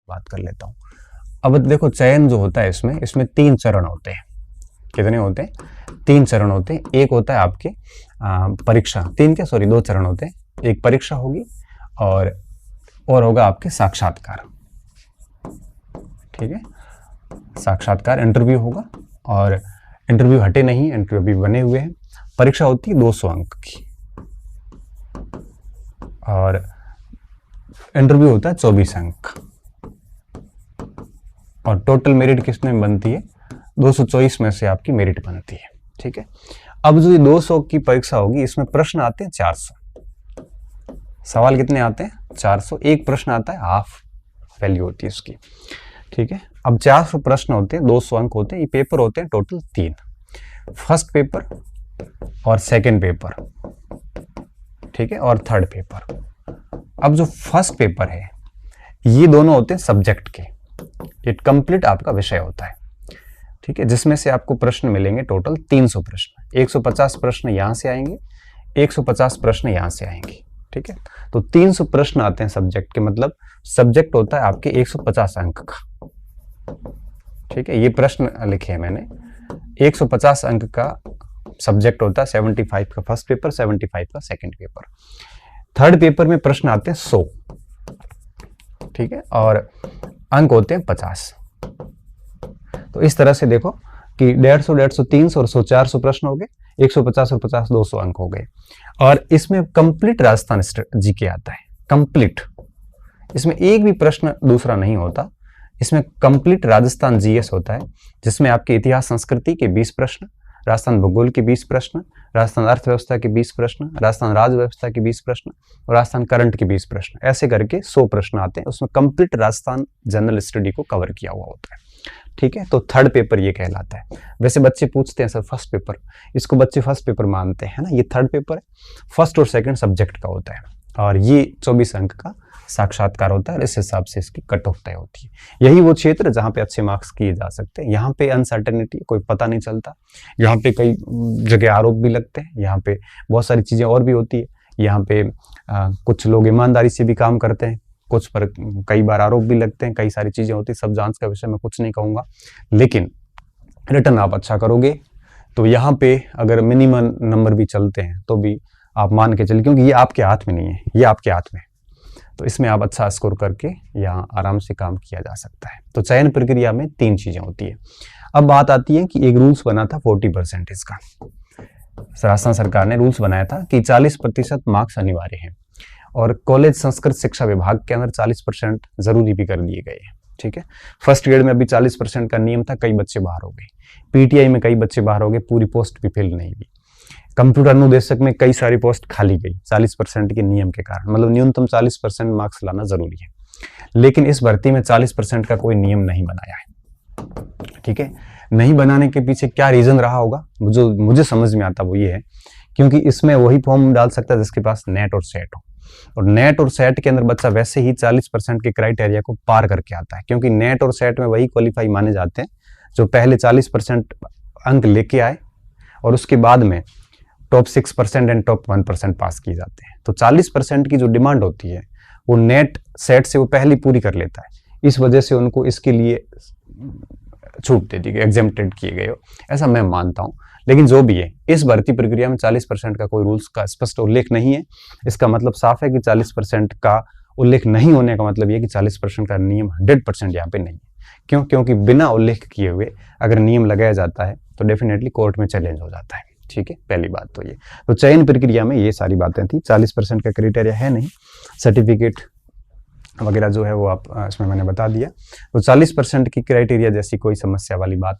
बात कर लेता हूँ। अब देखो चयन जो होता है इसमें 3 चरण होते हैं। कितने होते हैं? 3 चरण होते हैं। एक होता है आपके परीक्षा, 2 चरण होते हैं। एक परीक्षा होगी और होगा आपके साक्षात्कार। ठीक है, साक्षात्कार इंटरव्यू होगा, और इंटरव्यू हटे नहीं, इंटरव्यू भी बने हुए हैं। परीक्षा होती है 200 अंक की और इंटरव्यू होता है 24 अंक, और टोटल मेरिट किसमें बनती है? 224 में से आपकी मेरिट बनती है। ठीक है, अब जो ये 200 की परीक्षा होगी इसमें प्रश्न आते हैं 400। सवाल कितने आते हैं? 400। एक प्रश्न आता है, हाफ वैल्यू होती है उसकी। ठीक है, अब 400 प्रश्न होते हैं, 200 अंक होते हैं। ये पेपर होते हैं टोटल 3, फर्स्ट पेपर और सेकंड पेपर, ठीक है, और थर्ड पेपर। अब जो फर्स्ट पेपर है ये दोनों होते हैं सब्जेक्ट के, ये कंप्लीट आपका विषय होता है। ठीक है, जिसमें से आपको प्रश्न मिलेंगे टोटल 300 प्रश्न। 150 प्रश्न यहां से आएंगे, 150 प्रश्न यहां से आएंगे। ठीक है, तो 300 प्रश्न आते हैं सब्जेक्ट के, मतलब सब्जेक्ट होता है आपके 150 अंक का। ठीक है, ये प्रश्न लिखे हैं मैंने। 150 अंक का सब्जेक्ट होता है, 75 का फर्स्ट पेपर, 75 का सेकंड पेपर। थर्ड पेपर में प्रश्न आते हैं 100। ठीक है, और अंक होते हैं 50। तो इस तरह से देखो कि 150, 150, 300 और 100, 400 प्रश्न हो गए, 150 और 50, 200 अंक हो गए। और इसमें कंप्लीट राजस्थान जीके आता है, कंप्लीट। इसमें एक भी प्रश्न दूसरा नहीं होता, इसमें कंप्लीट राजस्थान जीएस होता है, जिसमें आपके इतिहास संस्कृति के 20 प्रश्न, राजस्थान भूगोल के 20 प्रश्न, राजस्थान अर्थव्यवस्था के 20 प्रश्न, राजस्थान राज्य व्यवस्था के 20 प्रश्न और राजस्थान करंट के 20 प्रश्न, ऐसे करके 100 प्रश्न आते हैं। उसमें कंप्लीट राजस्थान जनरल स्टडी को कवर किया हुआ होता है। ठीक है, तो थर्ड पेपर ये कहलाता है। वैसे बच्चे पूछते हैं सर फर्स्ट पेपर, इसको बच्चे फर्स्ट पेपर मानते हैं ना, ये थर्ड पेपर है, फर्स्ट और सेकंड सब्जेक्ट का होता है, और ये 24 अंक का साक्षात्कार होता है, और इस हिसाब से इसकी कट ऑफ तय होती है। यही वो क्षेत्र जहाँ पे अच्छे मार्क्स किए जा सकते हैं। यहाँ पे अनसर्टेनिटी, कोई पता नहीं चलता, यहाँ पे कई जगह आरोप भी लगते हैं, यहाँ पे बहुत सारी चीजें और भी होती है। यहाँ पे कुछ लोग ईमानदारी से भी काम करते हैं, कुछ पर कई बार आरोप भी लगते हैं, कई सारी चीजें होती है। सब जांच का विषय मैं कुछ नहीं कहूंगा, लेकिन रिटर्न आप अच्छा करोगे तो यहाँ पे अगर मिनिमम नंबर भी चलते हैं तो भी आप मान के चलिए, क्योंकि ये आपके हाथ में नहीं है, ये आपके हाथ में, तो इसमें आप अच्छा स्कोर करके यहाँ आराम से काम किया जा सकता है। तो चयन प्रक्रिया में 3 चीजें होती है। अब बात आती है कि एक रूल्स बना था 40% का, राजस्थान सरकार ने रूल्स बनाया था कि 40% मार्क्स अनिवार्य हैं, और कॉलेज संस्कृत शिक्षा विभाग के अंदर 40% जरूरी भी कर दिए गए हैं। ठीक है, फर्स्ट ग्रेड में अभी 40% का नियम था, कई बच्चे बाहर हो गए। पीटीआई में कई बच्चे बाहर हो गए, पूरी पोस्ट भी फिल नहीं हुई। कंप्यूटर अनुदेशक में कई सारी पोस्ट खाली गई 40% के नियम के कारण, मतलब न्यूनतम 40% मार्क्स लाना जरूरी है। लेकिन इस भर्ती में 40% का कोई नियम नहीं बनाया है। ठीक है, नहीं बनाने के पीछे क्या रीजन रहा होगा, जो मुझे समझ में आता वो ये है, क्योंकि इसमें वही फॉर्म डाल सकता है जिसके पास नेट और सेट हो, और नेट और सेट के अंदर बच्चा वैसे ही 40% के क्राइटेरिया को पार करके आता है, क्योंकि नेट और सेट में वही क्वालिफाई माने जाते हैं जो पहले 40% अंक लेके आए और उसके बाद में टॉप 6% एंड टॉप 1% पास किए जाते हैं। तो 40% की जो डिमांड होती है वो नेट सेट से वो पहले पूरी कर लेता है, इस वजह से उनको इसके लिए छूट दे दी गई, एग्जेम्प्टेड किए गए हो, ऐसा मैं मानता हूं। लेकिन जो भी है, इस भर्ती प्रक्रिया में 40% का कोई रूल्स का स्पष्ट उल्लेख नहीं है। इसका मतलब साफ है कि 40% का उल्लेख नहीं होने का मतलब यह कि 40% का नियम 100% यहाँ पे नहीं है। क्यों? क्योंकि बिना उल्लेख किए हुए अगर नियम लगाया जाता है तो डेफिनेटली कोर्ट में चैलेंज हो जाता है। ठीक है, पहली बात तो ये। तो चयन प्रक्रिया में ये सारी बातें थी। 40% का क्राइटेरिया है नहीं, सर्टिफिकेट वगैरह जो है वो आप इसमें मैंने बता दिया। तो 40% की क्राइटेरिया जैसी कोई समस्या वाली बात